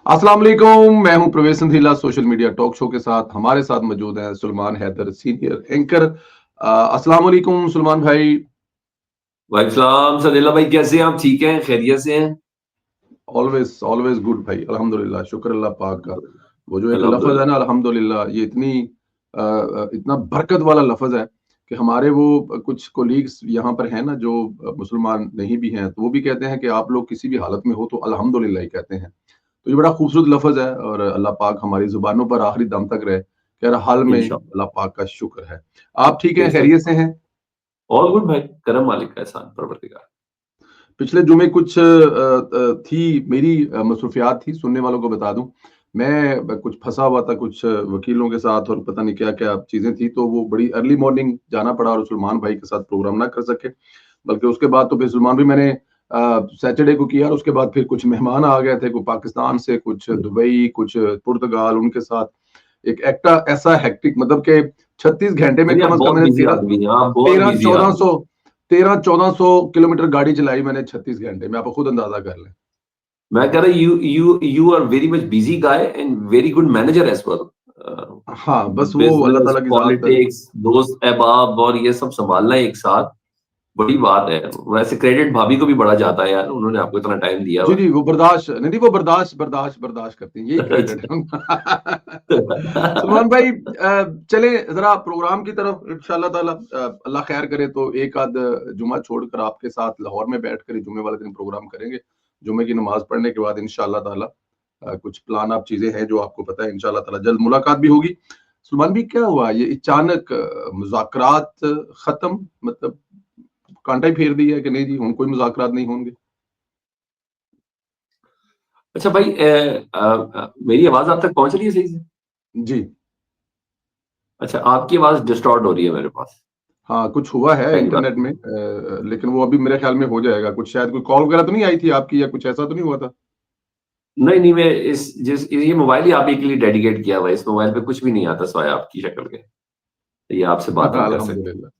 अस्सलाम वालेकुम, मैं हूं प्रवेश संधीला सोशल मीडिया टॉक शो के साथ। हमारे साथ मौजूद हैं सुलेमान हैदर सीनियर एंकर। अस्सलाम वालेकुम सुलेमान भाई। वालेकुम सलाम सदीला भाई, कैसे हैं आप? ठीक हैं, खैरियत से हैं? ऑलवेज ऑलवेज गुड भाई, अल्हम्दुलिल्लाह, शुक्र अल्लाह पाक का। वो जो एक लफ्ज है अल्हम्दुलिल्लाह। ना अल्हम्दुलिल्लाह, ये इतना बरकत वाला लफ्ज है कि हमारे वो कुछ कोलीग्स यहाँ पर हैं ना जो मुसलमान नहीं भी हैं, तो वो भी कहते हैं कि आप लोग किसी भी हालत में हो तो अल्हम्दुलिल्लाह ही कहते हैं। तो ये बड़ा खूबसूरत लफ्ज है और अल्लाह पाक हमारी जुबानों पर आखिरी दम तक रहे कि हर हाल में इंशाल्लाह। अल्लाह पाक का शुक्र है। आप ठीक हैं, बेशक। खैरियत से हैं? ऑल गुड भाई, करम मालिक का एहसान परवरदिगार। पिछले जुमे कुछ थी मेरी मसरूफियात थी, सुनने वालों को बता दूं। मैं कुछ फंसा हुआ था कुछ वकीलों के साथ और पता नहीं क्या क्या चीजें थी, तो वो बड़ी अर्ली मॉर्निंग जाना पड़ा और सलमान भाई के साथ प्रोग्राम ना कर सके। बल्कि उसके बाद तो फिर सलमान भी मैंने सैटरडे को किया और उसके बाद फिर कुछ मेहमान आ गए थे, कुछ पाकिस्तान से, कुछ दुबई, कुछ पुर्तगाल, उनके साथ एक एक्टा ऐसा हेक्टिक, मतलब के 36 घंटे में नहीं, आप कम से कम बहुत मैंने बिजी तेरह आदमी हैं, आप बहुत तेरह बिजी चौदह आदमी सौ हैं। 1300-1400 किलोमीटर गाड़ी चलाई मैंने 36 घंटे में। आप खुद अंदाजा कर लें। मैं कह रहा you are very much busy guy and very good manager as well. हाँ, बस वो अल्लाह बिजनेस, ताला की जात। पॉलिटिक्स, दोस्त अहबाब और ये सब संभालना एक साथ बड़ी बात है। वैसे क्रेडिट भाभी को भी बड़ा जाता है यार, उन्होंने आपको इतना टाइम दिया जी, हुआ जी, वो बर्दाश्त नहीं, नहीं, वो बर्दाश्त करती हैं, यही है। क्रेडिट है उनका। सलमान भाई, चले ज़रा प्रोग्राम की तरफ इंशाअल्लाह ताला। अल्लाह खैर करे तो एक आध जुमा छोड़कर आपके साथ लाहौर में बैठकर ही जुम्मे वाले दिन प्रोग्राम करेंगे। जुम्मे की नमाज़ पढ़ने के बाद इंशाअल्लाह ताला कुछ प्लान अप चीज़ें हैं जो आपको पता है, इंशाअल्लाह ताला जल्द मुलाकात भी होगी। सलमान भाई, क्या हुआ ये अचानक मुज़ाकरात खत्म, मतलब कांटा ही फेर दिया है कि नहीं जी, हुण कोई मुज़ाकरात नहीं होंगे? अच्छा भाई, मेरी आवाज आप तक पहुंच रही है सही से? जी। अच्छा, आपकी आवाज डिस्टॉर्ट हो रही है मेरे पास। हाँ, कुछ हुआ है पहली बात। इंटरनेट में, लेकिन वो अभी मेरे ख्याल में हो जाएगा। कुछ शायद कोई कॉल वगैरह तो नहीं आई थी आपकी, या कुछ ऐसा तो नहीं हुआ था? नहीं नहीं, मैं ये मोबाइल ही आप ही के लिए डेडिकेट किया हुआ है। इस मोबाइल पे कुछ भी नहीं आता सिवाय आपकी शक्ल के। तो ये आपसे बात हम कर सकते हैं। अल्हम्दुलिल्लाह।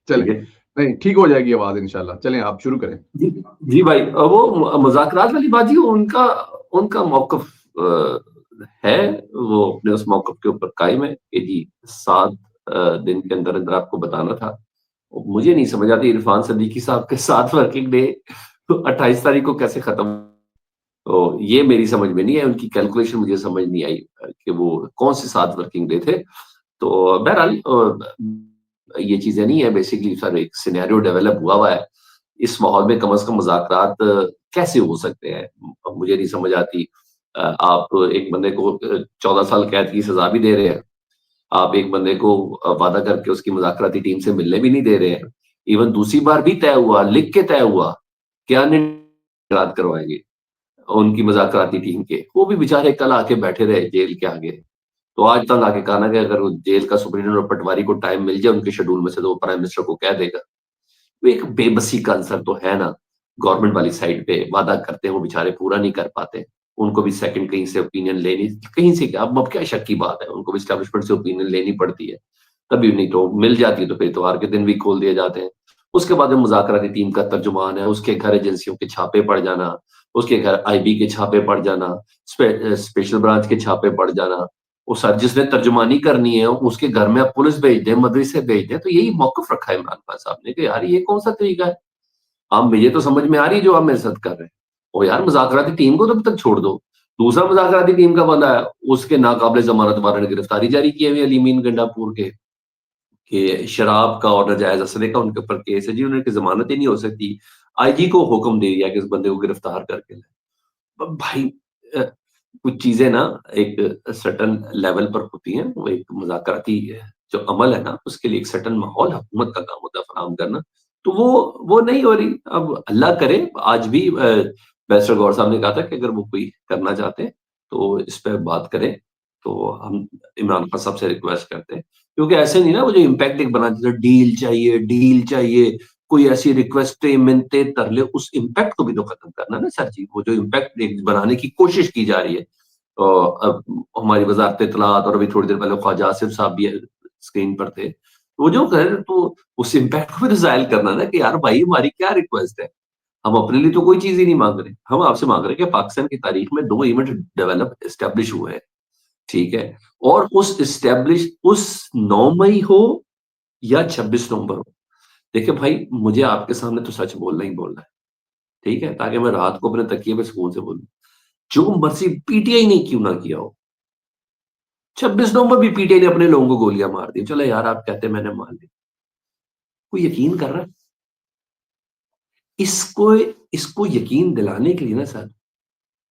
चलें, ठीक है। नहीं ठीक हो जाएगी आवाज़ इंशाल्लाह। चलें, आप शुरू करें। जी। जी भाई, वो मुज़ाकरात वाली बात ही, उनका उनका मौक़िफ़ है। वो अपने उस मौक़िफ़ के ऊपर कायम है कि जी 7 दिन के अंदर-अंदर आपको बताना था। मुझे नहीं समझ आती इरफ़ान सिद्दीकी साहब के 7 वर्किंग डे तो 28 तारीख को कैसे खत्म। तो ये मेरी समझ में नहीं है, उनकी कैलकुलेशन मुझे समझ नहीं आई कि वो कौन से 7 वर्किंग डे थे। तो बहरहाल ये चीज़ें नहीं है, बेसिकली सर एक सिनेरियो डेवलप हुआ है। इस माहौल में कम से कम मुज़ाकरात कैसे हो सकते हैं? मुझे नहीं समझ आती। आप एक बंदे को 14 साल कैद की सज़ा भी दे रहे हैं। आप एक बंदे को वादा करके उसकी मुज़ाकराती टीम से मिलने भी नहीं दे रहे हैं। इवन दूसरी बार भी तय हुआ, लिख के तय हुआ, क्या मुज़ाकरात करवाएँगे उनकी मुज़ाकराती टीम के। वो भी बेचारे कल आके बैठे रहे जेल के आगे। तो आज तक आके कहा ना कि अगर वो जेल का सुपरिटेंडेंट और पटवारी को टाइम मिल जाए उनके शेड्यूल में से, तो वो प्राइम मिनिस्टर को कह देगा। वो एक बेबसी का अंसर तो है ना, गवर्नमेंट वाली साइड पे वादा करते हैं, वो बेचारे पूरा नहीं कर पाते। उनको भी सेकंड कहीं से ओपिनियन लेनी, कहीं से क्या, अब क्या शक की बात है, उनको भी एस्टेब्लिशमेंट से ओपिनियन लेनी पड़ती है। तभी नहीं तो मिल जाती है, तो फिर इतवार के दिन भी खोल दिए जाते हैं। उसके बाद में मुज़ाकराती टीम का तर्जुमान है, उसके घर एजेंसियों के छापे पड़ जाना, उसके घर आईबी के छापे पड़ जाना, स्पेशल ब्रांच के छापे पड़ जाना। वो सर जिसने तर्जुमानी करनी है उसके घर में आप पुलिस भेज दें, मदरसे भेज दें। तो यही मौक़िफ़ रखा है इमरान खान साहब ने कि यार ये कौन-सा तरीका है? अब मुझे तो समझ में आ रही है जो आप मेरे साथ कर रहे हैं। और यार मुज़ाकराती टीम को तब तक छोड़ दो। दूसरा मुज़ाकराती टीम का बंदा है, उसके नाक़ाबिल ज़मानत वारंट गिरफ्तारी जारी किए हुए अली अमीन गंडापुर के, कि शराब का और नाजायज़ असले का उनके ऊपर केस है जी, उनकी ज़मानत ही नहीं हो सकती। आईजी को हुक्म दे दिया कि इस बंदे को गिरफ्तार करके लाएँ। अब भाई, अ, कुछ चीज़ें ना एक सर्टेन लेवल पर होती हैं। वो एक मुज़ाकराती जो अमल है ना, उसके लिए एक सर्टेन माहौल हुकूमत का काम होता है फ़राहम करना। तो वो नहीं हो रही। अब अल्लाह करे, आज भी बैरिस्टर गौहर साहब ने कहा था कि अगर वो कोई करना चाहते हैं, तो इस पे बात करें। तो हम इमरान खान साहब से रिक्वेस्ट करते हैं। क्योंकि ऐसे नहीं ना, वो जो इम्पैक्ट एक बना देते हैं, डील चाहिए, कोई ऐसी रिक्वेस्टें, मिन्नतें, तरले, उस इम्पैक्ट को भी तो खत्म करना है ना सर जी। वो जो इम्पैक्ट एक बनाने की कोशिश की जा रही है। अब हमारी वज़ारत इत्तलात और अभी थोड़ी देर पहले ख्वाजा आसिफ साहब भी स्क्रीन पर थे। वो जो कह रहे, तो उस इम्पैक्ट को भी तो ज़ाहिर करना ना कि यार भाई हमारी क्या रिक्वेस्ट है? हम अपने लिए तो कोई चीज ही नहीं मांग रहे, हम आपसे मांग रहे हैं कि पाकिस्तान की तारीख में 2 इवेंट डेवलप एस्टेब्लिश हुए हैं, ठीक है? और उस 9 मई हो या 26 नवंबर हो, देखिए भाई मुझे आपके सामने तो सच बोलना ही बोलना है, ठीक है? ताकि मैं रात को अपने तकिए पे सुकून से बोलूं। जो मर्जी पीटीआई ने क्यों ना किया हो, 26 नवंबर भी पीटीआई ने अपने लोगों को गोलियां मार दी, चलो यार आप कहते हैं मैंने मार दी, कोई यकीन कर रहा है? इसको इसको यकीन दिलाने के लिए ना सर,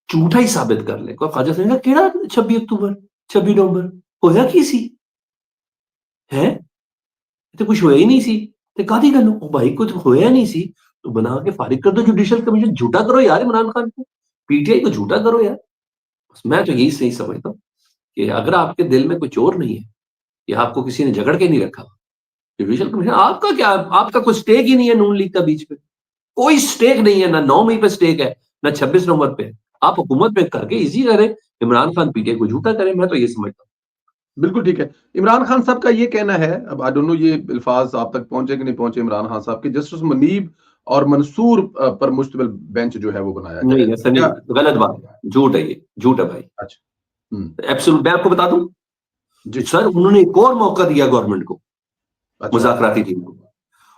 झूठा ही साबित कर ले। कोई ख्वाजा सिंह का केड़ा 26 अक्तूबर 26 नवंबर होया की सी है, तो कुछ होया ही नहीं सी, ते कादी गल ओ भाई कुछ होया नहीं सी तो बना के फारिग कर दो जुडिशियल कमीशन, झूठा करो यार इमरान खान को, पीटीआई को झूठा करो यार। बस मैं तो यही सही समझता हूँ कि अगर आपके दिल में कोई चोर नहीं है या आपको किसी ने झगड़ के नहीं रखा, जुडिशियल कमीशन आपका क्या, आपका कोई स्टेक ही नहीं है नून लीग का बीच में, कोई स्टेक नहीं है, ना 9 मई पे स्टेक है, ना 26 नवंबर पे। आप हुकूमत में करके इजी करें, इमरान खान पीटीआई को झूठा करें, मैं तो ये समझता हूँ। बिल्कुल ठीक है। इमरान खान साहब का ये कहना है, अब आई डोंट नो ये अल्फाज आप तक पहुंचे कि नहीं पहुंचे, इमरान खान साहब के जस्टिस मुनीब और मंसूर पर मुश्तमिल बेंच जो है वो बनाया नहीं जाए, ऐसा नहीं, क्या? गलत बात है, झूठ है ये, झूठ है भाई। अच्छा। हम्म। एब्सोल्यूट, मैं आपको बता दूं जी। सर, उन्होंने एक और मौका दिया गवर्नमेंट को, अच्छा। मुज़ाकराती टीम को।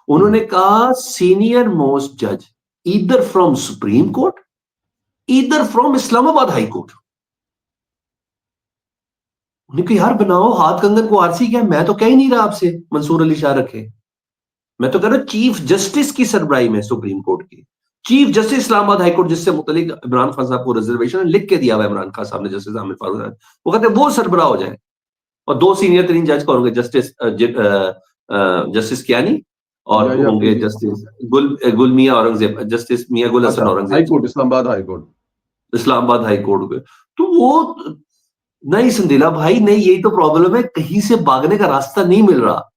उन्होंने हम्म। कहा सीनियर मोस्ट जज either from supreme court either from Islamabad high court. उन्होंने कहा यार बनाओ हाथ कंगन को आरसी, क्या मैं तो कह ही नहीं रहा आपसे मंसूर अली शाह रखे, मैं तो कह रहा हूं चीफ जस्टिस की सरबराही में सुप्रीम कोर्ट की, chief justice Islamabad high court जिससे मुतलिक इमरान खान साहब को रिजर्वेशन लिख के दिया हुआ इमरान खान साहब ने, जस्टिस आमिर फारूक साहब, वो कहते हैं वो सरबराह हो जाए। और 2 सीनियर 3 जज कौन होंगे, जस्टिस कियानी और या होंगे फिर जस्टिस गुल मियां औरंगजेब, जस्टिस मियां गुल हसन अच्छा, high Aurangzeb court, Islamabad high court. Islamabad high court के। तो वो नहीं संदीला भाई नहीं, यही तो प्रॉब्लम है, कहीं से भागने का रास्ता नहीं मिल रहा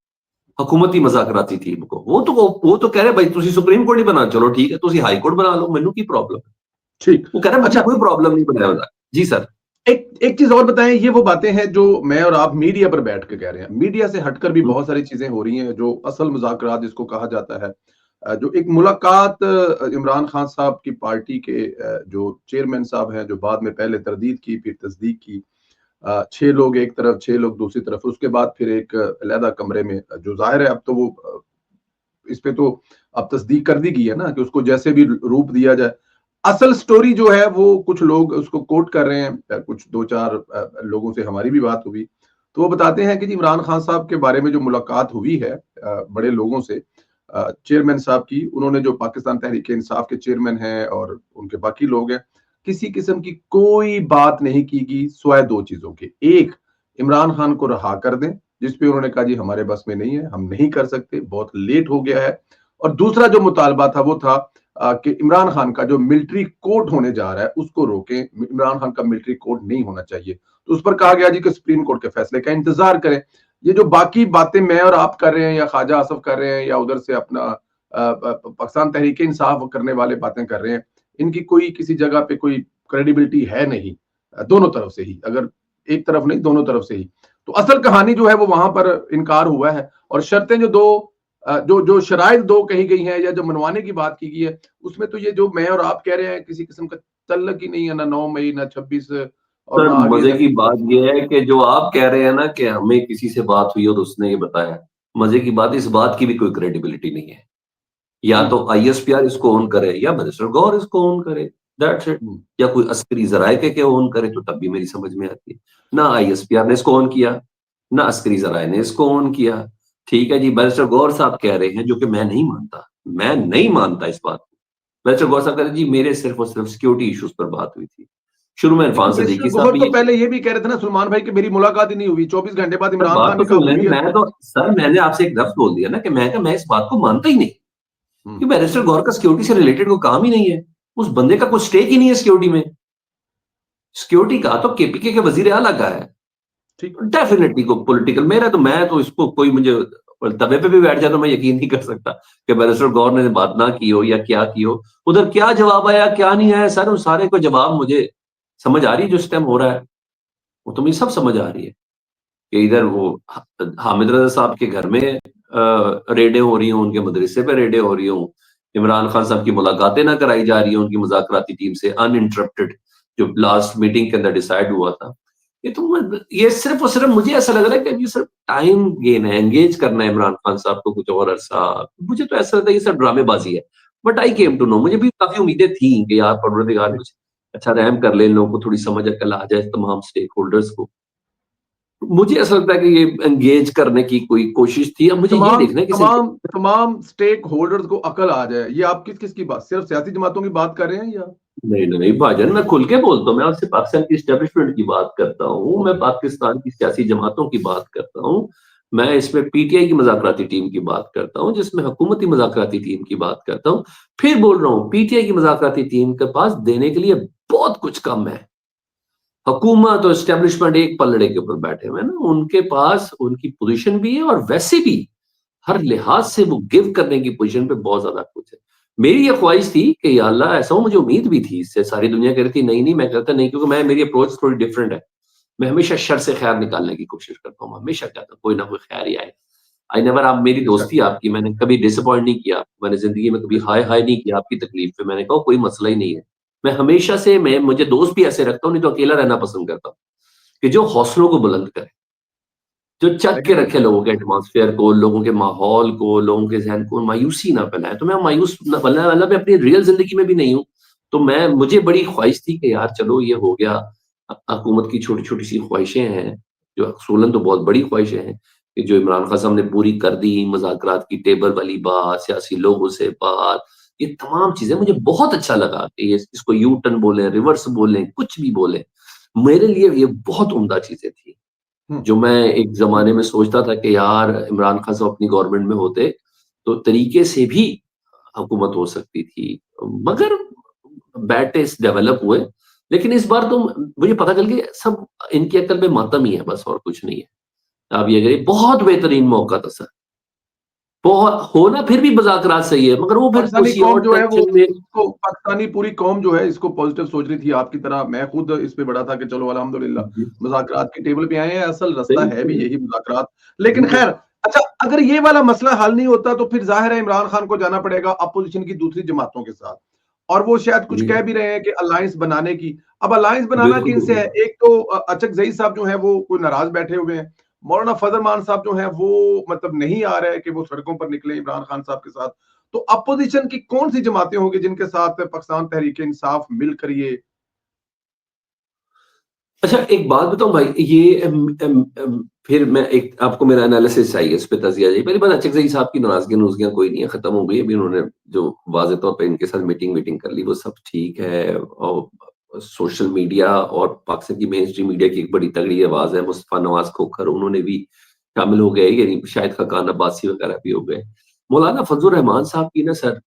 हुकूमती मजाकराती टीम को। वो तो कह रहे भाई तुसी सुप्रीम कोर्ट ही बना, चलो ठीक है तुसी हाई कोर्ट बना लो, मैनू की प्रॉब्लम है। ठीक। वो कह रहे मुझे अच्छा, कोई प्रॉब्लम नहीं बनाया हुआ। जी सर। एक एक चीज और बताएं, ये वो बातें हैं जो मैं और आप मीडिया पर बैठ के कह रहे हैं, मीडिया से हटकर भी बहुत सारी चीजें हो रही हैं जो असल मुज़ाकरात जिसको कहा जाता है। जो एक मुलाकात इमरान खान साहब की पार्टी के जो चेयरमैन साहब हैं, जो बाद में पहले तरदीद की फिर तस्दीक की, 6 लोग एक तरफ 6 लोग दूसरी तरफ, उसके बाद फिर एक अलहदा कमरे में, जो जाहिर है अब तो वो इस पे तो अब तस्दीक कर दी गई है ना कि उसको जैसे भी रूप दिया जाए। असल स्टोरी जो है वो कुछ लोग उसको कोट कर रहे हैं, कुछ 2-4 लोगों से हमारी भी बात हुई, तो वो बताते हैं कि जी इमरान खान साहब के बारे में जो मुलाकात हुई है बड़े लोगों से, चेयरमैन साहब की, उन्होंने जो पाकिस्तान तहरीक इंसाफ के चेयरमैन हैं और उनके बाकी लोग हैं, किसी किस्म की कोई बात नहीं की गई सिवाय 2 चीजों के। एक, इमरान खान को रहा कर दें, जिस पे उन्होंने कहा जी हमारे बस में नहीं है, हम नहीं कर सकते, बहुत लेट हो गया है। और दूसरा जो मुतालबा था वो था कि इमरान खान का जो मिलिट्री कोर्ट होने जा रहा है उसको रोकें, इमरान खान का मिलिट्री कोर्ट नहीं होना चाहिए। तो उस पर कहा गया जी कि सुप्रीम कोर्ट के फैसले का इंतजार करें। ये जो बाकी बातें मैं और आप कर रहे हैं या ख्वाजा आसफ कर रहे हैं या उधर से अपना पाकिस्तान तहरीक इंसाफ करने वाले बातें कर रहे हैं, इनकी कोई किसी जगह पे कोई क्रेडिबिलिटी है नहीं, दोनों तरफ से ही, अगर एक तरफ नहीं दोनों तरफ से ही। तो असल कहानी जो है वो वहां पर इनकार हुआ है, और शर्तें जो जो जो शराइत 2 कही गई हैं या जो मनवाने की बात की गई है, उसमें तो ये जो मैं और आप कह रहे हैं किसी किस्म का तल्लक ही नहीं है, ना 9 मई ना 26 और सर ना आगे मजे की जाके। बात यह है कि जो आप कह रहे हैं ना कि हमें किसी से बात हुई और उसने ये बताया, मजे की बात इस बात की भी कोई क्रेडिबिलिटी नहीं है। या तो आईएसपीआर इसको ऑन करे या मिनिस्टर गौर इसको ऑन करे, दैट्स इट। हम्म। या कोई अस्करी जराए के ऑन करे तो तब भी मेरी समझ में आती है। ना आईएसपीआर ने इसको ऑन किया, ना अस्करी जराए ने इसको ऑन किया। ठीक है जी, बैरिस्टर गौर साहब कह रहे हैं, जो कि मैं नहीं मानता, मैं नहीं मानता इस बात को। बैरिस्टर गौर साहब कह रहे हैं जी मेरे सिर्फ और सिर्फ सिक्योरिटी इश्यूज पर बात हुई थी। शुरू में लेकिन इरफान बैरिस्टर सिद्दीकी साहब गौहर भी तो पहले ये भी कह रहे थे ना सलमान भाई कि मेरी मुलाकात ही नहीं हुई, 24 घंटे बाद सर इमरान बात खान तो ने कहा सुन हुई लें, है। मैं तो सर मैंने आपसे एक लफ्ज बोल दिया ना कि मैं इस बात को मानता ही नहीं हम्म। कि बैरिस्टर गौर का सिक्योरिटी से रिलेटेड कोई काम ही नहीं है, उस बंदे का कोई स्टेक ही नहीं है सिक्योरिटी में। सिक्योरिटी का तो केपीके के वजीर आला का है, ठीक। डेफिनेटली को पॉलिटिकल मेरा तो, मैं तो इसको कोई मुझे तबे पे भी बैठ जाए तो मैं यकीन नहीं कर सकता कि बैरिस्टर गौर ने बात ना की हो या क्या की हो। उधर क्या जवाब आया क्या नहीं आया सर, उस सारे को जवाब मुझे समझ आ रही है, जो इस टाइम हो रहा है वो तो मुझे सब समझ आ रही है कि इधर वो हामिद रजा साहब के घर में रेडें हो रही हों, उनके मदरसे पे रेडें हो रही हों, इमरान खान साहब की मुलाकातें ना कराई जा रही है उनकी मुज़ाकराती टीम से अनइंटरप्टेड, जो लास्ट मीटिंग के अंदर डिसाइड हुआ था। ये सिर्फ और सिर्फ मुझे ऐसा लग रहा है कि ये सिर्फ टाइम गेन है, एंगेज करना है इमरान खान साहब को कुछ और अरसा। मुझे तो ऐसा लगता है ये सब ड्रामेबाजी है। But I came to know, मुझे भी काफ़ी उम्मीदें थी कि यार परवरदिगार कुछ अच्छा रहम कर ले, इन लोगों को थोड़ी समझ अकल आ जाए तमाम स्टेक होल्डर्स को। मुझे ऐसा लगता है कि ये एंगेज करने की कोई कोशिश थी। अब मुझे ये तमाम देखना है किस तमाम तमाम स्टेक होल्डर्स को अकल आ जाए, ये आप किस किस की बात, सिर्फ सियासी जमातों की बात कर रहे हैं या? नहीं, नहीं, नहीं भाईजान, मैं खुल के बोलता हूँ, मैं आपसे पाकिस्तान की एस्टेब्लिशमेंट की बात करता हूँ, मैं ओके। पाकिस्तान की सियासी जमातों की बात करता हूँ, मैं इसमें पीटीआई की मुज़ाकराती टीम की बात करता हूँ, जिसमें हुकूमती मुज़ाकराती टीम की बात करता हूँ। फिर बोल रहा हूँ, पीटीआई की मुज़ाकराती टीम के पास देने के लिए बहुत कुछ कम है। हुकूमत और एस्टेब्लिशमेंट एक पलड़े के ऊपर बैठे हुए हैं ना, उनके पास उनकी पोजीशन भी है और वैसे भी हर लिहाज से वो गिव करने की पोजीशन पे बहुत ज्यादा कुछ है। मेरी ये ख्वाहिश थी कि या अल्लाह, ऐसा हो, मुझे उम्मीद भी थी इससे, सारी दुनिया कह रही थी नहीं नहीं, मैं कहता नहीं, क्योंकि मैं, मेरी अप्रोच थोड़ी डिफरेंट है। मैं हमेशा शर से खैर निकालने की कोशिश करता हूँ, हमेशा कहता हूँ कोई ना कोई खैर ही आए। आई नेवर, आप मेरी बेशक। दोस्ती आपकी मैंने कभी डिसअपॉइंट नहीं किया, मैंने जिंदगी में कभी हाय हाय नहीं किया आपकी तकलीफ पे, मैंने कहा कोई मसला ही नहीं है। मैं हमेशा से, मैं मुझे दोस्त भी ऐसे रखता हूँ, नहीं तो अकेला रहना पसंद करता हूँ, कि जो हौसलों को बुलंद करे, जो चक के एग्री। रखे लोगों के एटमॉस्फेयर को, लोगों के माहौल को, लोगों के ज़हन को मायूसी ना फैलाए। तो मैं मायूस ना बनना वाला, मैं अपनी रियल ज़िंदगी में भी नहीं हूँ। तो मुझे बड़ी ख्वाहिश थी कि यार चलो ये हो गया। हुकूमत की छोटी-छोटी सी ख्वाहिशें हैं, जो असूलन तो बहुत बड़ी ख्वाहिशें हैं, कि जो इमरान खान साहब ने पूरी कर दी। मुज़ाकरात की टेबल वाली बात, सियासी लोगों से बात, ये तमाम चीज़ें मुझे बहुत अच्छा लगा कि ये इसको यू टर्न बोलें, रिवर्स बोलें, कुछ भी बोलें। मेरे लिए ये बहुत उम्दा चीज़ें थी। हम्म। जो मैं एक ज़माने में सोचता था कि यार इमरान खान साहब अपनी गवर्नमेंट में होते, तो तरीके से भी हुकूमत हो सकती थी। मगर बैड टेस्ट डेवलप हुए, लेकिन इस बार तो मुझे पता चल गया सब इनकी अक्ल में मातम ही है बस, और कुछ नहीं है। आप ये करिए, बहुत बेहतरीन मौका था सर। बहुत होना फिर भी मुज़ाकरात सही है, मगर वो फिर पाकिस्तानी किसी कौम और जो है वो, टेंशन में। इसको पाकिस्तानी पूरी कौम जो है इसको पॉजिटिव सोच रही थी आपकी तरह। मैं खुद इस पे बड़ा था कि चलो अल्हम्दुलिल्लाह जी, मुज़ाकरात की टेबल पे आए हैं, असल रास्ता है भी बिल्कुल, यही मुज़ाकरात। लेकिन बिल्कुल। खैर, अच्छा, अगर ये वाला मसला हल नहीं होता तो फिर ज़ाहिर है इमरान खान को जाना पड़ेगा अपोज़िशन की दूसरी जमातों के साथ। और वो शायद कुछ जी, कह भी रहे हैं कि अलायंस बनाने की। अब अलायंस बनाना बिल्कुल, किनसे है? बिल्कुल। एक तो अचक ज़ई साहब जो हैं वो कोई नाराज़ बैठे हुए हैं। मौलाना फज़ल मान साहब जो हैं वो मतलब नहीं आ रहे कि वो सड़कों पर निकले इमरान खान साहब के साथ। तो अपोजिशन की कौन सी जमातें होंगी जिनके साथ पाकिस्तान तहरीक इंसाफ मिलकर ये? अच्छा, एक बात बताऊँ भाई, ये फिर मैं एक आपको मेरा एनालिसिस चाहिए, इस पे तज़िया चाहिए। पहली बात, अचकज़ई साहब की नाराज़गियाँ-नुराज़गियाँ कोई नहीं है, खत्म हो गई। अभी उन्होंने जो वाज़ेह तौर पे इनके साथ मीटिंग कर ली, वो सब ठीक है। और सोशल मीडिया और पाकिस्तान की मेनस्ट्रीम मीडिया की एक बड़ी तगड़ी आवाज़ है, मुस्तफ़ा नवाज़ खोखर, उन्होंने भी शामिल हो गए, यानी शाहिद खाकान अब्बासी वगैरह भी हो गए। मौलाना फज़लुर रहमान साहब की ना सर,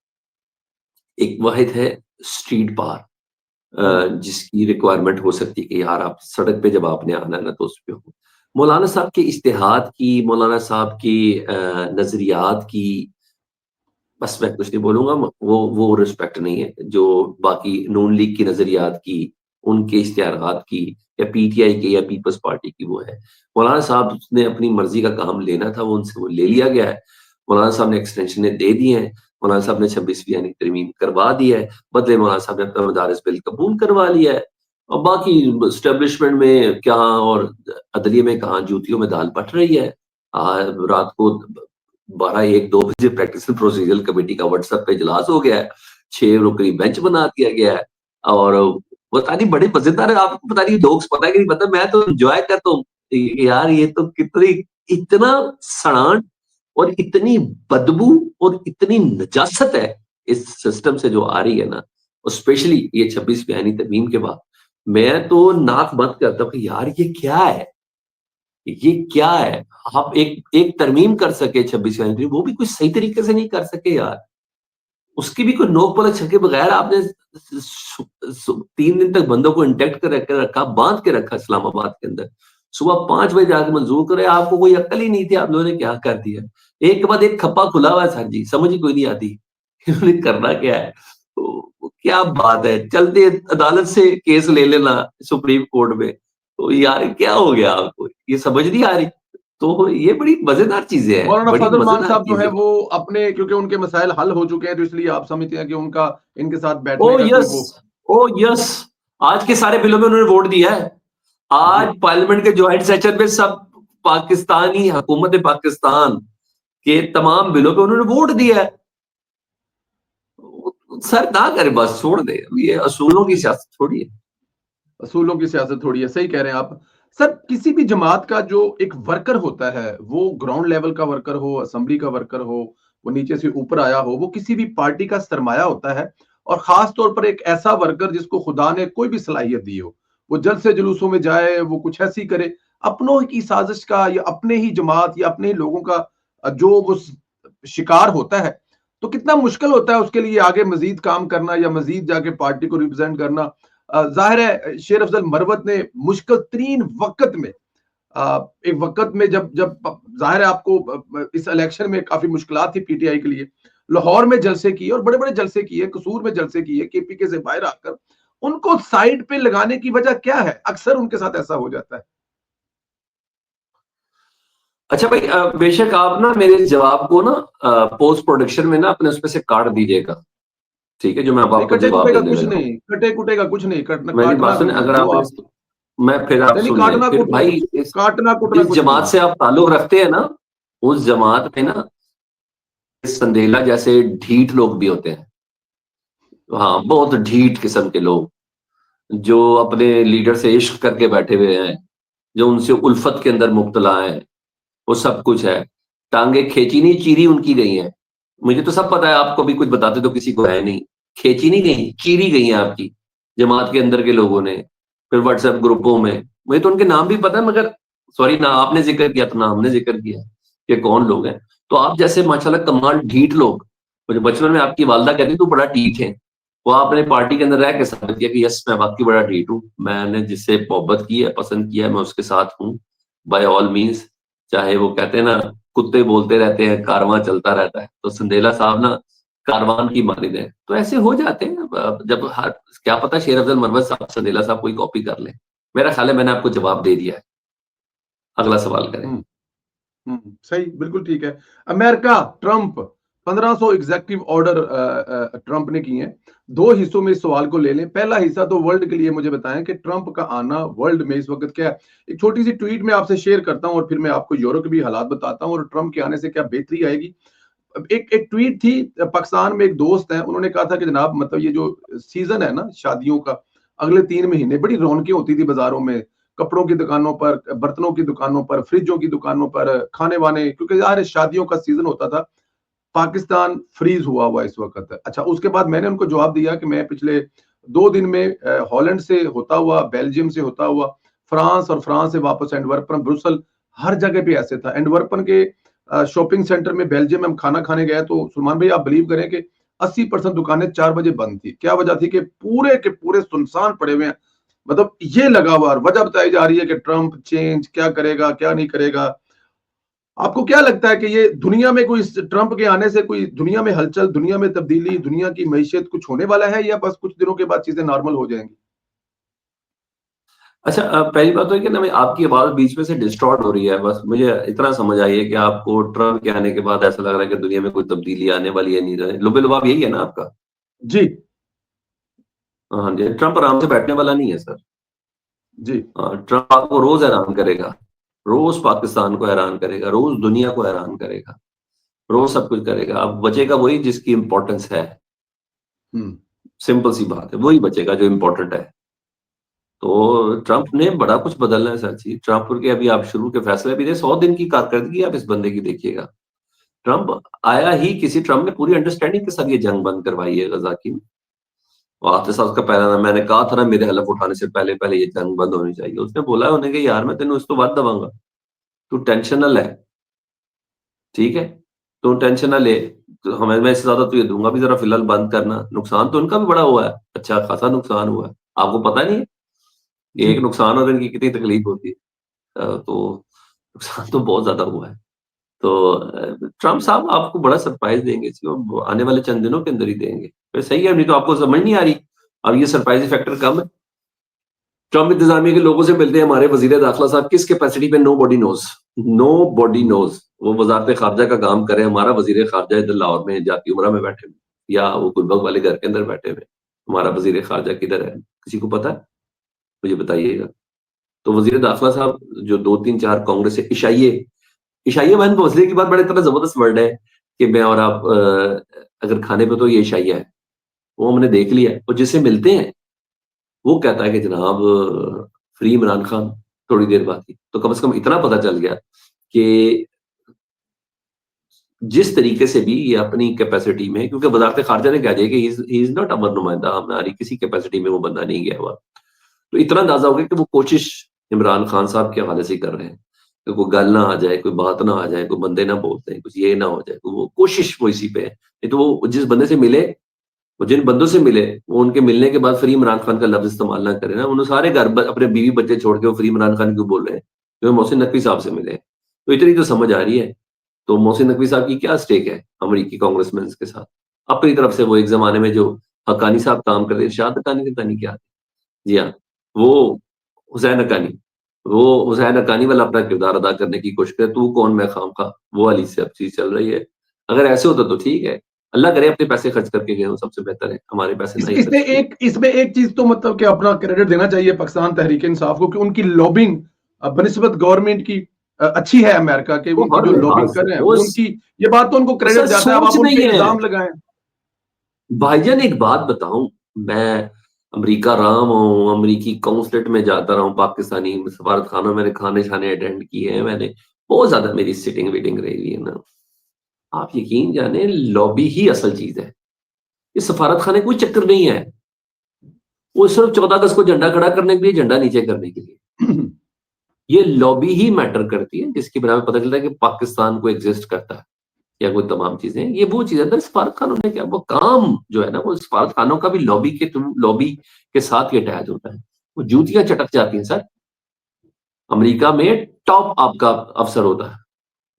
एक वाहिद है स्ट्रीट बार, हुँ। जिसकी रिक्वायरमेंट हो सकती है कि यार आप सड़क पे जब आपने आना है ना, तो उस पे हो। मौलाना साहब के इज्तिहाद की, मौलाना साहब की नज़रियात की, बस मैं कुछ नहीं बोलूँगा। वो रिस्पेक्ट नहीं है, जो बाकी नून लीग की नज़रियात की, उनके इश्तिहारात की, या पीटीआई की या पीपल्स पार्टी की वो है। मौलाना साहब ने अपनी मर्ज़ी का काम लेना था, वो उनसे वो ले लिया गया है। मौलाना साहब ने एक्सटेंशनें दे दी हैं, मौलाना साहब ने 26वीं यानी तरमीम करवा दी है, बदले मौलाना साहब ने अपना मदारिस बिल कबूल करवा लिया है। और बाकी एस्टेब्लिशमेंट में क्या और अदलिये में कहाँ जूतियों में दाल पट रही है। रात को 12-1-2 बजे प्रैक्टिकल प्रोसीजरल कमेटी का व्हाट्सएप पे इजलास हो गया है, 6 रुकनी बेंच बना दिया गया है। और पता नहीं, बड़े मजेदार है, आपको पता नहीं जोक्स पता है कि नहीं पता, मैं तो एंजॉय करता हूँ। यार ये तो कितनी, इतना सड़ान और इतनी बदबू और इतनी नजासत है इस सिस्टम से जो आ रही है ना, और स्पेशली ये 26 बयानी तरमीम के बाद, मैं तो नाक बंद करता हूँ कि यार ये क्या है? ये क्या है? आप एक एक तरमीम कर सके 26 जनवरी, वो भी कोई सही तरीके से नहीं कर सके यार। उसकी भी कोई नोक पलक छके बगैर आपने 3 दिन तक बंदों को इंटैक्ट कर के रखा, बांध के रखा इस्लामाबाद के अंदर। सुबह 5 बजे जाके मंजूर करे, आपको कोई अक्ल ही नहीं थी, आप लोगों ने क्या कर दिया। एक के बाद एक खप्पा खुला हुआ है सर जी, समझ ही कोई नहीं आती। इन्होंने करना क्या है? तो क्या बात है, चलते अदालत से केस ले लेना सुप्रीम कोर्ट में। तो यार क्या हो गया आपको? ये समझ नहीं आ रही? तो ये बड़ी मजेदार चीजें हैं, मौलाना बड़ी फजल मान मजेदार साहब जो है चीजें। वो अपने, क्योंकि उनके मसाइल हल हो चुके हैं, तो इसलिए आप समझते हैं कि उनका इनके साथ ओ बैठने का कोई यस, वो। ओ यस, आज के सारे बिलों में उन्होंने वोट दिया है। जी। आज पार्लियामेंट के ज्वाइंट सेशन में सब पाकिस्तानी हुकूमत पाकिस्तान के तमाम बिलों पे उन्होंने वोट दिया है। सर ना करे, बस छोड़ दे, ये असूलों की सियासत थोड़ी है। असूलों की सियासत थोड़ी है, सही कह रहे हैं आप। सर, किसी भी जमात का जो एक वर्कर होता है, वो ग्राउंड लेवल का वर्कर हो, असेंबली का वर्कर हो, वो नीचे से ऊपर आया हो, वो किसी भी पार्टी का सरमाया होता है। और खास तौर पर एक ऐसा वर्कर जिसको खुदा ने कोई भी सलाहियत दी हो, वो जल्द से जुलूसों में जाए, वो कुछ ऐसी करे, अपनों की साजिश का या अपने ही जमात या अपने ही लोगों का जो वो शिकार होता है, तो कितना मुश्किल होता है उसके लिए आगे मजीद काम करना या मजीद जाके पार्टी को रिप्रेजेंट करना। जाहिर है शेर अफजल मरवत ने मुश्किल तरीन वक्त में, एक वक्त में जब जब जाहिर है आपको इस इलेक्शन में काफी मुश्किलात थी पीटीआई के लिए, लाहौर में जलसे किए और बड़े बड़े जलसे किए, कसूर में जलसे किए, केपीके से बाहर आकर उनको साइड पे लगाने की वजह क्या है? अक्सर उनके साथ ऐसा हो जाता है। अच्छा भाई, बेशक आप ना मेरे इस जवाब को ना पोस्ट प्रोडक्शन में ना अपने उस पे से काट दीजिएगा, ठीक है, जो मैं अब नहीं, आपको कटे जवाब कुटेगा देने कुछ लगा हूँ। नहीं, कटे कुटेगा कुछ नहीं, मेरी बात काटना सुने, कुछ नहीं अगर जो आपने, आप। मैं फिर आप नहीं नहीं, सुन लें, काटना फिर कुटना, भाई काटना कुटना जिस कुछ नहीं जमात है। से आप ताल्लुक रखते हैं ना, उस जमात में ना संदेला जैसे ढीठ लोग भी होते हैं। हाँ, बहुत ढीठ किस्म के लोग, जो अपने लीडर से इश्क करके बैठे हुए हैं, जो उनसे उल्फत के अंदर मुब्तला हैं, वो सब कुछ है। टांगे खींची नहीं, चीरी उनकी गई हैं। मुझे तो सब पता है, आपको भी कुछ बताते तो किसी को है नहीं। खींची नहीं गई, चीरी गई हैं आपकी जमात के अंदर के लोगों ने, फिर व्हाट्सएप ग्रुपों में। मुझे तो उनके नाम भी पता है, मगर सॉरी ना आपने जिक्र किया तो ना हमने जिक्र किया कि कौन लोग हैं। तो आप जैसे माशाल्लाह कमाल ढीठ लोग, मुझे बचपन में आपकी वालदा कहती तू बड़ा ढीठ है, वो आपने पार्टी के अंदर रह के साबित किया कि यस मैं वाकई बड़ा ढीठ हूँ। मैंने जिससे मोहब्बत की है, पसंद किया है, मैं उसके साथ हूँ बाय ऑल मीन्स। चाहे वो कहते हैं ना, कुत्ते बोलते रहते हैं कारवां चलता रहता है, तो संदेला साहब ना कारवान की मानिंद है। तो ऐसे हो जाते हैं। जब हर, क्या पता शेर अफजल मरवत साहब संदेला साहब कोई कॉपी कर ले। मेरा ख्याल है मैंने आपको जवाब दे दिया है। अगला सवाल करें। हम्म। सही, बिल्कुल ठीक है। America, Trump, 1500 executive order Trump ने किए हैं। दो हिस्सों में इस सवाल को ले लें। पहला हिस्सा तो वर्ल्ड के लिए मुझे बताएं कि ट्रंप का आना वर्ल्ड में इस वक्त क्या है। एक छोटी सी ट्वीट में आपसे शेयर करता हूं और फिर मैं आपको यूरोप के भी हालात बताता हूं और ट्रंप के आने से क्या बेहतरी आएगी। एक एक ट्वीट थी, पाकिस्तान में एक दोस्त है, उन्होंने कहा था कि जनाब मतलब ये जो सीजन है ना शादियों का, अगले 3 महीने बड़ी रौनकें होती थी बाजारों में, कपड़ों की दुकानों पर, बर्तनों की दुकानों पर, फ्रिजों की दुकानों पर, खाने वाने, क्योंकि यार शादियों का सीजन होता था। पाकिस्तान फ्रीज हुआ हुआ इस वक्त। अच्छा, उसके बाद मैंने उनको जवाब दिया कि मैं पिछले 2 दिन में हॉलैंड से होता हुआ, बेल्जियम से होता हुआ, फ्रांस, और फ्रांस से वापस एंटवर्पन, ब्रुसल, हर जगह पे ऐसे था। एंटवर्पन के शॉपिंग सेंटर में बेल्जियम में हम खाना खाने गए तो सलमान भाई आप बिलीव करें कि 80% दुकानें 4 बजे बंद थी। क्या वजह थी? कि पूरे के पूरे सुनसान पड़े हुए हैं। मतलब ये लगा हुआ, और वजह बताई जा रही है कि ट्रंप चेंज क्या करेगा क्या नहीं करेगा। आपको क्या लगता है कि ये दुनिया में कोई, इस ट्रंप के आने से कोई दुनिया में हलचल, दुनिया में तब्दीली, दुनिया की मैशियत कुछ होने वाला है, या बस कुछ दिनों के बाद चीजें नॉर्मल हो जाएंगी? अच्छा, पहली बात तो है कि ना, मैं आपकी आवाज बीच में से डिस्टॉर्ट हो रही है। बस मुझे इतना समझ आई है कि आपको ट्रम्प के आने के बाद ऐसा लग रहा है कि दुनिया में कोई तब्दीली आने वाली है, नहीं रहे लुबे लुबाब, यही है ना आपका? जी। हाँ जी, ट्रम्प आराम से बैठने वाला नहीं है सर। जी। ट्रम्प आपको रोज हैरान करेगा, रोज पाकिस्तान को हैरान करेगा, रोज दुनिया को हैरान करेगा, रोज सब कुछ करेगा। अब बचेगा वही जिसकी इंपॉर्टेंस है। हम्म। सिंपल सी बात है, वही बचेगा जो इंपॉर्टेंट है। तो ट्रंप ने बड़ा कुछ बदलना है सर जी। ट्रंप के अभी आप शुरू के फैसले भी थे, 100 दिन की कारकर्दगी आप इस बंदे की देखिएगा। ट्रंप आया ही, किसी ट्रंप ने पूरी अंडरस्टैंडिंग के साथ ये जंग बंद करवाई है गजा की। और आते साथ उसका पहला नाम, मैंने कहा था ना मेरे हलफ उठाने से पहले पहले ये जंग बंद होनी चाहिए। उसने बोला है उन्हें कि यार मैं तेन इस तो बाद दवांगा, तू टेंशन ना ले, ठीक है, तू टेंशन ना ले, तो हमें मैं इससे ज्यादा तुझे दूंगा भी, जरा फिलहाल बंद करना। नुकसान तो उनका भी बड़ा हुआ है, अच्छा खासा नुकसान हुआ है, आपको पता नहीं है? जी। एक नुकसान और इनकी कितनी तकलीफ होती है। तो नुकसान तो बहुत ज्यादा हुआ है। तो ट्रम्प साहब आपको बड़ा सरप्राइज देंगे वो आने वाले चंद दिनों के अंदर ही देंगे। फिर सही है, नहीं तो आपको समझ नहीं आ रही। अब ये सरप्राइज फैक्टर कम है। ट्रम्प इंतजामिया के लोगों से मिलते हैं हमारे वजीर दाखिला साहब, किस कैपेसिटी पे नो बॉडी नोज। वो वजारत खारजा का काम करे, हमारा वजीर खारजा इधर लाहौर में जाती उमरा में बैठे हुए, या वो गुलबर्ग वाले घर के अंदर बैठे हुए, हमारा वजीर खारजा किधर है, किसी को पता है? मुझे बताइएगा। तो वजीर दाखिला साहब जो 2-3-4 कांग्रेस से इशाइये मैन भोसले की बात बड़े तरह जबरदस्त वर्ड है कि मैं और आप अगर खाने पे तो ये इशाइया है, वो हमने देख लिया। और जिससे मिलते हैं वो कहता है कि जनाब फ्री इमरान खान थोड़ी देर बाद ही। तो कम से कम इतना पता चल गया कि जिस तरीके से भी ये अपनी कैपेसिटी में, क्योंकि वजारत खारजा ने कह दिया कि ही इज नॉट अमर नुमाइंदा, हमारी किसी कैपेसिटी में वो बंदा नहीं गया हुआ। तो इतना अंदाजा हो गया कि वो कोशिश इमरान खान साहब के हवाले से कर रहे हैं कि कोई गल ना आ जाए, कोई बात ना आ जाए, कोई बंदे ना बोलते हैं, कुछ ये ना हो जाए। तो वो कोशिश वो इसी पे है। नहीं तो वो जिस बंदे से मिले, वो जिन बंदों से मिले, वो उनके मिलने के बाद फ्री इमरान खान का लफ्ज इस्तेमाल ना करें ना। उन्होंने सारे घर अपने बीवी बच्चे छोड़ के वो फ्री इमरान खान क्यों बोल रहे हैं? क्योंकि मोहसिन नकवी साहब से मिले। तो इतनी तो समझ आ रही है। तो मोहसिन नकवी साहब की क्या स्टेक है अमेरिकी कांग्रेसमैन के साथ? अपनी तरफ से वो एक जमाने में जो हक्कानी साहब काम करते, इरशाद हक्कानी से नहीं क्या, जी हाँ, वो हुसैन हक्कानी, वो हुसैन हक्कानी वाला अपना किरदार अदा करने की कोशिश करे, तू कौन मैं खामखा, वो वाली से अब चीज चल रही है। अगर ऐसे होता तो ठीक है, अल्लाह करे अपने पैसे खर्च करके गए हो, सबसे बेहतर है। हमारे पैसे नहीं खर्च किए। इसमें एक चीज तो मतलब कि अपना क्रेडिट देना चाहिए पाकिस्तान तहरीक इंसाफ को कि उनकी लॉबिंग बनिस्बत गवर्नमेंट की अच्छी है अमेरिका के। वो उनकी हर जो लिहाज लॉबिंग कर से रहे हैं वो उनकी, ये बात तो उनको क्रेडिट सर जाता है। अब आप सोच उन नहीं पे है। इल्जाम लगाएं। भाईजान एक बात बताऊं, मैं अमेरिका रहा हूँ, अमेरिकी काउंसलेट में जाता रहा हूँ, पाकिस्तानी सफारत खानों मैंने खाने छाने अटेंड किए हैं, मैंने बहुत ज्यादा मेरी सिटिंग वीटिंग रही है ना। आप यकीन जाने, लॉबी ही असल चीज है। ये सफारत खाने कोई चक्कर नहीं है, वो सिर्फ 14 अगस्त को झंडा खड़ा करने के लिए, झंडा नीचे करने के लिए। ये लॉबी ही मैटर करती है, जिसके बिना में पता चलता है कि पाकिस्तान को एग्जिस्ट करता है या कोई तमाम चीजें। ये वो चीज है। सफारत खानों ने क्या, वो काम जो है ना, वो सफारत खानों का भी लॉबी के थ्रू, लॉबी के साथ ही अटैच होता है। वो जूतियां चटक जाती हैं सर। अमेरिका में टॉप आपका अफसर होता है,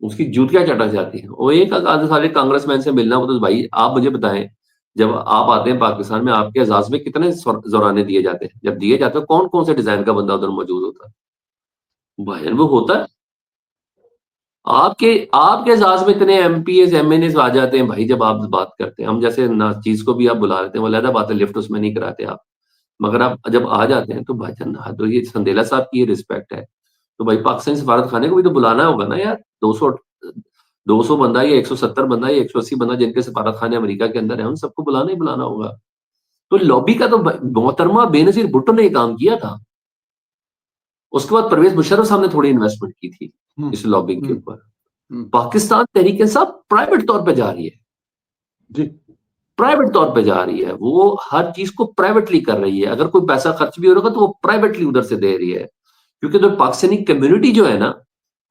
उसकी जूतियां चटक जाती हैं। वो एक आधे साले कांग्रेसमैन से मिलना हो तो भाई आप मुझे बताएं, जब आप आते हैं पाकिस्तान में, आपके एजाज में कितने जोराने दिए जाते हैं? जब दिए जाते हैं, कौन कौन से डिजाइन का बंदा उधर मौजूद होता है? भाई वो होता है। आपके आपके एजाज में इतने एमपीएस एमएनएस आ जाते हैं भाई, जब आप बात करते हैं। हम जैसे ना चीज को भी आप बुला लेते हैं, वो अलग बात है, लिफ्ट उसमें नहीं कराते आप, मगर आप जब आ जाते हैं तो भाईजान, तो ये संदेला साहब की ये रिस्पेक्ट है। तो भाई पाकिस्तान सफारत खाने को भी तो बुलाना होगा ना यार। 200 बंदा या 170 बंदा या 180 बंदा जिनके सफारत खाने अमेरिका के अंदर है, उन सबको बुलाना ही बुलाना होगा। तो लॉबी का तो मोहतरमा बेनजीर भुट्टो ने काम किया था। उसके बाद परवेज मुशर्रफ साहब ने थोड़ी इन्वेस्टमेंट की थी इस लॉबिंग के ऊपर। पाकिस्तान तहरीक इंसाफ प्राइवेट तौर पे जा रही है जी, प्राइवेट तौर पे जा रही है। वो हर चीज को प्राइवेटली कर रही है। अगर कोई पैसा खर्च भी हो रहा है तो वो प्राइवेटली उधर से दे रही है, क्योंकि तो पाकिस्तानी कम्युनिटी जो है ना,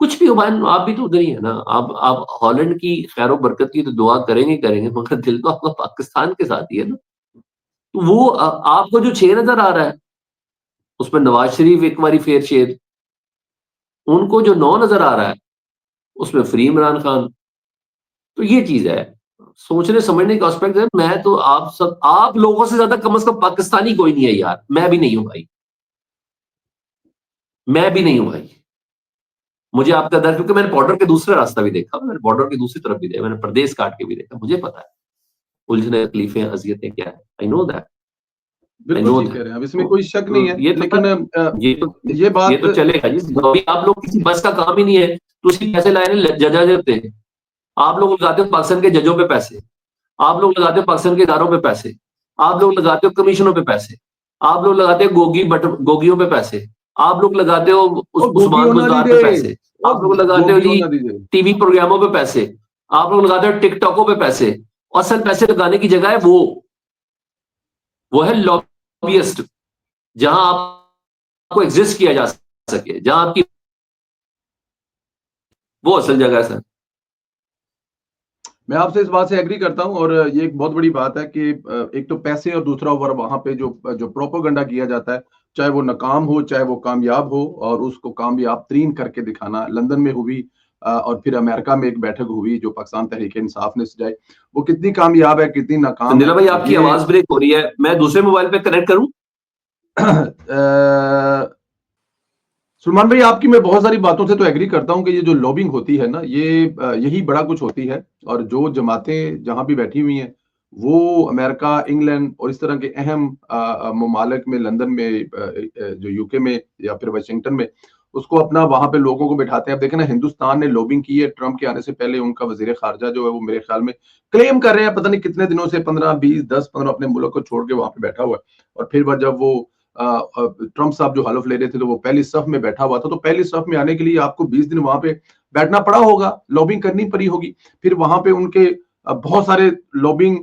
कुछ भी हो भाई, आप भी तो उधर ही है ना। आप हॉलैंड की खैर बरकत की तो दुआ करेंगे, मगर दिल तो आपका पाकिस्तान के साथ ही है ना। तो वो आपको जो 6 नजर आ रहा है, उसमें नवाज शरीफ एक बारी फेर शेर, उनको जो 9 नजर आ रहा है उसमें फ्री इमरान खान। तो ये चीज है, सोचने समझने का एस्पेक्ट है। मैं तो आप लोगों से ज्यादा कम से कम पाकिस्तानी कोई नहीं है यार। मैं भी नहीं हूं भाई, मैं भी नहीं हूं भाई। मुझे आपका दर्द, क्योंकि मैंने बॉर्डर के दूसरा रास्ता भी देखा, मैंने बॉर्डर की दूसरी तरफ भी देखा, मैंने प्रदेश काट के भी देखा। मुझे पता है उलझने, तकलीफें, अजियतें क्या है। आई नो दैट, आई बिल्कुल नो ठीक कह दैट। रहे हैं, अब इसमें कोई शक नहीं है। ये तो लेकिन ये बात तो चलेगा जी। अभी आप लोग किसी बस का काम ही नहीं है तो उसकी पैसे लाए जजा देते हैं। आप लोग लगाते हो पाकिस्तान के जजों पे पैसे, आप लोग लगाते हो पाकिस्तान के इदारों पे पैसे, आप लोग लगाते हो कमीशनों पे पैसे, आप लोग लगाते हो गोगियों पे पैसे, आप लोग लगाते हो उस्मान बुजदार पे पैसे, आप लोग लगाते हो जी टीवी प्रोग्रामों पे पैसे, आप लोग लगाते हो टिकटॉकों पे पैसे। असल पैसे लगाने की जगह है वो है लॉबियस्ट, जहां आपको एग्जिस्ट किया जा सके, जहां आपकी वो असल जगह है सर। मैं आपसे इस बात से एग्री करता हूं, और ये एक बहुत बड़ी बात है कि एक तो पैसे और दूसरा ओवर वहां पे जो प्रोपेगेंडा किया जाता है, चाहे वो नाकाम हो चाहे वो कामयाब हो, और उसको कामयाब तरीन करके दिखाना। लंदन में हुई और फिर अमेरिका में एक बैठक हुई जो पाकिस्तान तहरीक इंसाफ ने सजाई, वो कितनी कामयाब है कितनी नाकाम है भाई आपकी ये। आवाज ब्रेक हो रही है, मैं दूसरे मोबाइल पे कनेक्ट करूं? सलमान भाई, आपकी मैं बहुत सारी बातों से तो एग्री करता हूँ कि ये जो लॉबिंग होती है ना, ये यही बड़ा कुछ होती है। और जो जमातें जहाँ भी बैठी हुई हैं, वो अमेरिका, इंग्लैंड और इस तरह के अहम ममालिक में, लंदन में, जो यूके में या फिर वाशिंगटन में, उसको अपना वहां पे लोगों को बिठाते हैं। अब देखें ना, हिंदुस्तान ने लॉबिंग की है ट्रंप के आने से पहले। उनका वजीर खारजा जो है वो मेरे ख्याल में क्लेम कर रहे हैं, पता नहीं कितने दिनों से, 15 20 10 15, अपने मुल्क को छोड़ के वहां पे बैठा हुआ है। और फिर बाद जब वो ट्रंप साहब जो हलफ ले रहे थे, तो वो पहली सफ में बैठा हुआ था। तो पहली सफ में आने के लिए आपको 20 दिन वहां पे बैठना पड़ा होगा, लॉबिंग करनी पड़ी होगी। फिर वहां पे उनके बहुत सारे लॉबिंग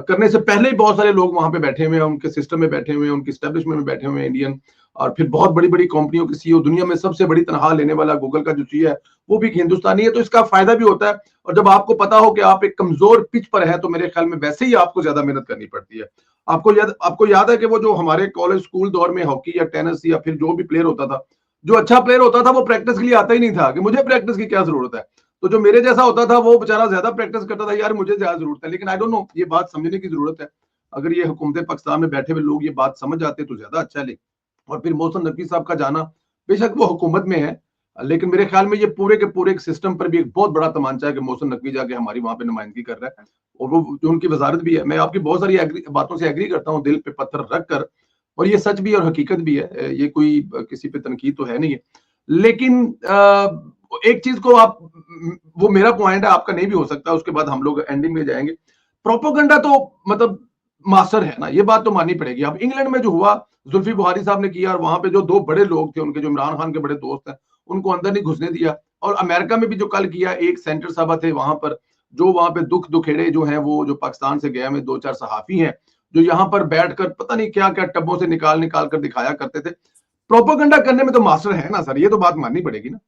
करने से पहले ही बहुत सारे लोग वहां पे बैठे हुए हैं, उनके सिस्टम में बैठे हुए हैं, उनके स्टैब्लिशमेंट में बैठे हुए हैं इंडियन। और फिर बहुत बड़ी बड़ी कंपनियों के सीईओ, दुनिया में सबसे बड़ी तनख्वाह लेने वाला गूगल का जो चीज है वो भी हिंदुस्तानी है। तो इसका फायदा भी होता है। और जब आपको पता हो कि आप एक कमजोर पिच पर है, तो मेरे ख्याल में वैसे ही आपको ज्यादा मेहनत करनी पड़ती है। आपको याद है कि वो जो हमारे कॉलेज स्कूल दौर में हॉकी या टेनिस या फिर जो भी प्लेयर होता था, जो अच्छा प्लेयर होता था, वो प्रैक्टिस के लिए आता ही नहीं था कि मुझे प्रैक्टिस की क्या जरूरत है। तो जो मेरे जैसा होता था वो बेचारा ज्यादा प्रैक्टिस करता था, यार मुझे ज्यादा जरूरत है। लेकिन आई डोंट नो, ये बात समझने की जरूरत है। अगर ये हुकूमत पाकिस्तान में बैठे हुए लोग ये बात समझ जाते तो ज्यादा अच्छा है। और फिर मोहसिन नकवी साहब का जाना, बेशक वो हुकूमत में है, लेकिन मेरे ख्याल में ये पूरे के पूरे एक सिस्टम पर भी एक बहुत बड़ा तमांचा है कि मोहसिन नकवी जाके हमारी वहां पे नुमाइंदगी कर रहा है। और वो जो उनकी वजारत भी है, मैं आपकी बहुत सारी बातों से एग्री करता हूँ, दिल पे पत्थर रख कर। और ये सच भी और हकीकत भी है, ये कोई किसी पे तनकीद तो है नहीं है। लेकिन एक चीज को आप, वो मेरा पॉइंट है, आपका नहीं भी हो सकता, उसके बाद हम लोग एंडिंग में जाएंगे। प्रोपोगंडा तो मतलब मास्टर है ना, ये बात तो माननी पड़ेगी। अब इंग्लैंड में जो हुआ, जुल्फी बुखारी साहब ने किया, और वहां पे जो दो बड़े लोग थे उनके, जो इमरान खान के बड़े दोस्त हैं, उनको अंदर नहीं घुसने दिया। और अमेरिका में भी जो कल किया, एक सेंटर सभा थे वहां पर, जो वहां पे दुख दुखेड़े जो हैं, वो जो पाकिस्तान से गए हुए 2 4 सहाफी हैं, जो यहाँ पर बैठकर पता नहीं क्या क्या टब्बों से निकाल निकाल कर दिखाया करते थे। प्रोपोगंडा करने में तो मास्टर है ना सर, ये तो बात माननी पड़ेगी ना।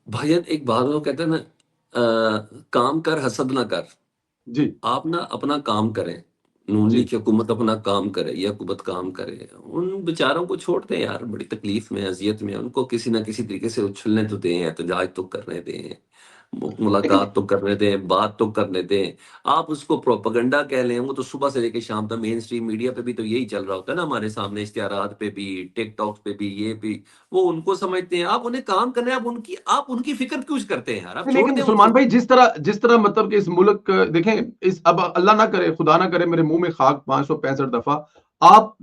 भाईजान एक बात वो कहते हैं ना, काम कर हसद ना कर। जी। आप ना अपना काम करें, नून जी। लीग की हुकूमत अपना काम करे या हुकूमत काम करे, उन बेचारों को छोड़ दें यार, बड़ी तकलीफ में अजियत में, उनको किसी ना किसी तरीके से उछलने तो दें, एहतजाज तो करने दें, लेकिन मुलाकात तो करने दें, बात तो करने दें। आप उसको प्रोपेगेंडा कह लें, वो तो सुबह से लेके शाम तक मेन स्ट्रीम मीडिया पे भी तो यही चल रहा होता है ना, हमारे सामने इश्तिहारात पे भी, टिकटॉक पे भी, ये भी। वो उनको समझते हैं, आप उन्हें काम करने, आप उनकी फिक्र क्यों करते हैं यार, आप छोड़ लेकिन दें सलमान उनको। भाई, जिस तरह मतलब कि इस मुल्क, देखें, इस, अब अल्लाह ना करे, खुदा ना करे, मेरे मुंह में खाक 565 दफा, आप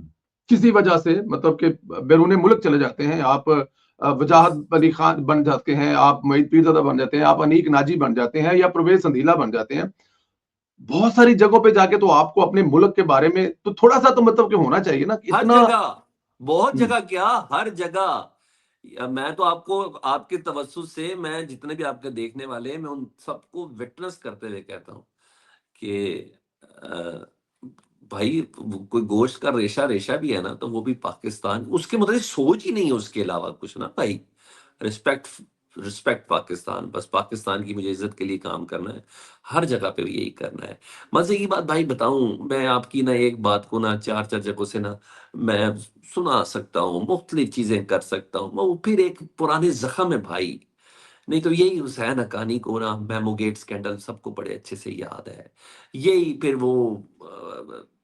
किसी वजह से मतलब कि बैरून मुल्क चले जाते हैं, आप यस। वजाहत अली खान बन जाते हैं, आप मोहित पीरजादा बन जाते हैं, आप अनीक नाजी बन जाते हैं, या प्रवेश संधीला बन जाते हैं। बहुत सारी जगहों पे जाके तो आपको अपने मुल्क के बारे में तो थोड़ा सा तो मतलब कि होना चाहिए ना, कि हर इतना। जगह, बहुत हम्म। जगह क्या, हर जगह। मैं तो आपको, आपके तवज्जुह से, मैं जितने भी आपके देखने वाले हैं, मैं उन सबको विटनेस करते हुए कहता हूँ कि अ, भाई कोई गोश्त का रेशा रेशा भी है ना, तो वो भी पाकिस्तान, उसके मतलब सोच ही नहीं है उसके अलावा कुछ ना भाई। रिस्पेक्ट, रिस्पेक्ट पाकिस्तान, बस पाकिस्तान की मुझे इज्जत के लिए काम करना है, हर जगह पे यही करना है। मजे की बात भाई बताऊं, मैं आपकी ना एक बात को ना चार चार जगहों से ना मैं सुना सकता हूँ, मुख्तलिफ चीजें कर सकता हूँ, वो फिर एक पुराने जख्म है भाई। नहीं तो यही हुसैन हक्कानी को ना मेमोगेट स्कैंडल सबको बड़े अच्छे से याद है। यही फिर वो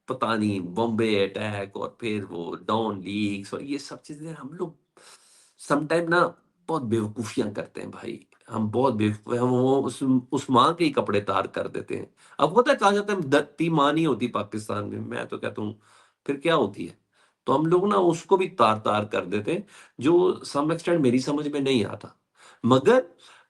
पता नहीं बॉम्बे अटैक, और फिर वो डॉन लीग्स, और ये सब चीजें हम लोग समटाइम ना बहुत बेवकूफियां करते हैं भाई। हम बहुत बेवकूफ, हम वो उस माँ के ही कपड़े तार कर देते हैं। अब होता है, कहा जाता है दत्ती माँ नहीं होती पाकिस्तान में, मैं तो कहता हूँ फिर क्या होती है। तो हम लोग ना उसको भी तार तार कर देते हैं, जो सम एक्सटेंट मेरी समझ में नहीं आता। मगर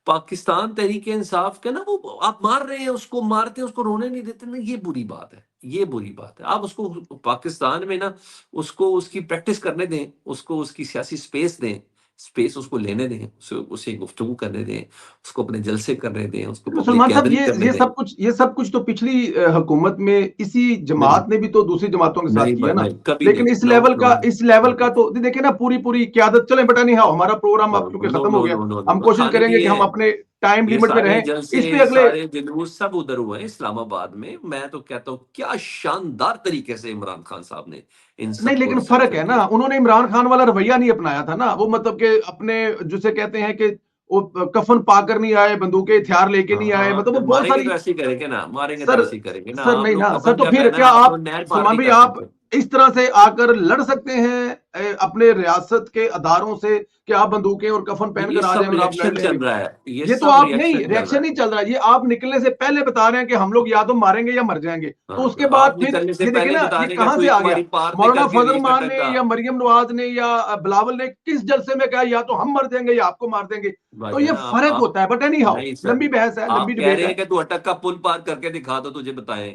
पाकिस्तान तहरीक इंसाफ के ना, वो आप मार रहे हैं उसको, मारते हैं उसको, रोने नहीं देते ना, ये बुरी बात है, ये बुरी बात है। आप उसको पाकिस्तान में ना, उसको उसकी प्रैक्टिस करने दें, उसको उसकी सियासी स्पेस दें, स्पेस उसको लेने दें, उसे गुफ्तगू करने दें, उसको अपने जलसे करने दें, उसको तो पब्लिक सलमान साहब, गैदरिंग ये करने ये दें। सब कुछ तो पिछली हुकूमत में इसी नहीं, जमात ने भी तो दूसरी जमातों के साथ नहीं किया भाई, ना। नहीं, कभी लेकिन नहीं, नो नो इस लेवल नो का तो देखिए ना, पूरी पूरी क्यादत, चले बेटा, नहीं है हमारा प्रोग्राम नो अब क्योंकि नो खत्म हो नो गया। नो नो हम नो, कोशिश खाने करेंगे कि दिए हम हैं। अपने टाइम ये लिमिट में सारे रहें। इस पे जलसे, अगले, सारे जुलूस सब उधर हुए हैं इस्लामाबाद में। मैं तो कहता हूँ क्या शानदार तरीके से इमरान खान साहब ने इन नहीं, सबको लेकिन फर्क रिसेप्शन है ना, दिया। उन्होंने इमरान खान वाला रवैया नहीं अपनाया था ना। वो मतलब कि अपने, जिसे कहते हैं कि वो कफन पाकर नहीं आए, बंदूकें हथियार लेके हाँ नहीं आए, हाँ, मतलब वो जब बहुत मारेंगे तो सारी। ऐसे ही करेंगे ना, मारेंगे तो सर ऐसे ही करेंगे ना। सर आप नहीं लोग ना सर, कफन तो जब है फिर ना, क्या आप आप, लोग नहर पार सलमान नहीं भाई, कर आप सकते। इस तरह से आकर लड़ सकते हैं अपने रियासत के अदारों से कि आप बंदूकें और कफन ये पहनकर आ सब जाएं और आप लड़ रिएक्शन चल लेंगे। रहा है, ये ये तो सब आप नहीं, रिएक्शन चल रहा रिएक्शन है। नहीं चल रहा है, ये आप निकलने से पहले बता रहे हैं कि हम लोग या तो मारेंगे या मर जाएंगे। तो हाँ, उसके बाद आप फिर निकलने से ये देखिए पहले ना, बता ये देगा कहां कोई से आ गया। तुम्हारी पार्टी मौलाना करके फजल नहीं मान ने कटेगा। या मरियम नवाज ने या बिलावल ने किस जलसे में कहा या तो हम मर जाएंगे या आपको मार देंगे। तो ये भाईजान फर्क आप होता है, बट एनी हाउ नहीं सर, लंबी बहस है, लंबी आप कह डिबेट रहे है। हैं कि तू अटक का पुल पार करके दिखा दो, तुझे बताएं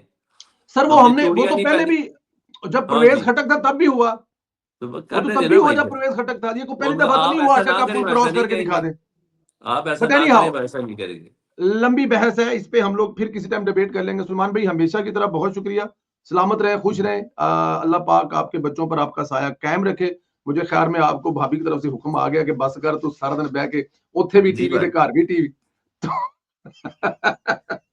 सर वो हमने हमने, वो चूड़ियां तो नहीं पहले पहनी। भी, जब हाँ परवेज जी, खटक था तब भी हुआ। तो वो तो करने तब भी देना हुआ भाई। जब परवेज खटक था। ये को पहली और दफा तो आप नहीं हुआ ऐसा अटक ना का करें, पुल वैसा क्रॉस नहीं करके दिखा करेंगे। दें। आप ऐसा बट ना एनी करें, हाउ वैसा नहीं करेंगे। लंबी बहस है, इस पे हम लोग फिर किसी टाइम डिबेट कर लेंगे। सलमान भाई हमेशा की तरह बहुत शुक्रिया। सलामत रहे, खुश रहें। अल्लाह पाक आपके बच्चों पर आपका साया कायम रखे। मुझे ख्याल में आपको भाभी की तरफ से हुक्म आ गया कि बस कर, तू सारा दिन बह के उत्थे भी जी टीवी ते भाई, घर भी टीवी।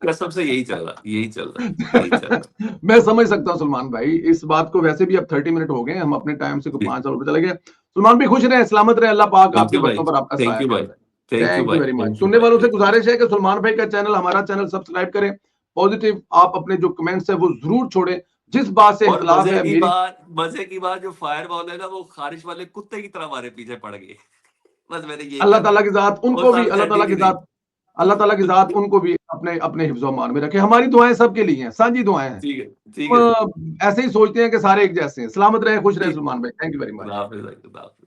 कसम से यही चल रहा, यही चल रहा, यही चल रहा। मैं समझ सकता हूँ सलमान भाई इस बात को। वैसे भी अब 30 मिनट हो गए, हम अपने टाइम से कोई जी, 5 साल ऊपर चले गए। सलमान भाई खुश रहे, सलामत रहे, अल्लाह पाक थैंक आपके यू भाई, बच्चों पर आपका थैंक साया यू कायम भाई, रखे। थैंक यू थैंक यू भाई, वेरी मच। थैंक यू सुनने भाई, वालों से थैंक यू। गुजारिश है कि सलमान भाई का चैनल, हमारा चैनल सब्सक्राइब करें। पॉजिटिव आप अपने जो कमेंट्स है वो जरूर छोड़ें। जिस बात से और इख्तलाफ है मेरी, मजे की बात, जो फायर बॉल है ना, वो खारिश वाले कुत्ते की तरह हमारे पीछे पड़ गए। बस मैंने ये अल्लाह कहना ताला है। की जात वो उनको भी, साल अल्लाह ताला सेंडी की नहीं जात, अल्लाह ताला की जात थी। उनको भी अपने अपने हिफ्ज़ व मान में रखे। हमारी दुआएं सबके लिए हैं, साझी दुआएं हैं। ठीक है, ठीक है सर। ऐसे ही सोचते हैं कि सारे एक जैसे हैं। सलामत रहे, खुश रहे ठीक, सलमान भाई। थैंक यू वेरी खुदा मच। हाफिज भाई, खुदा हाफिज।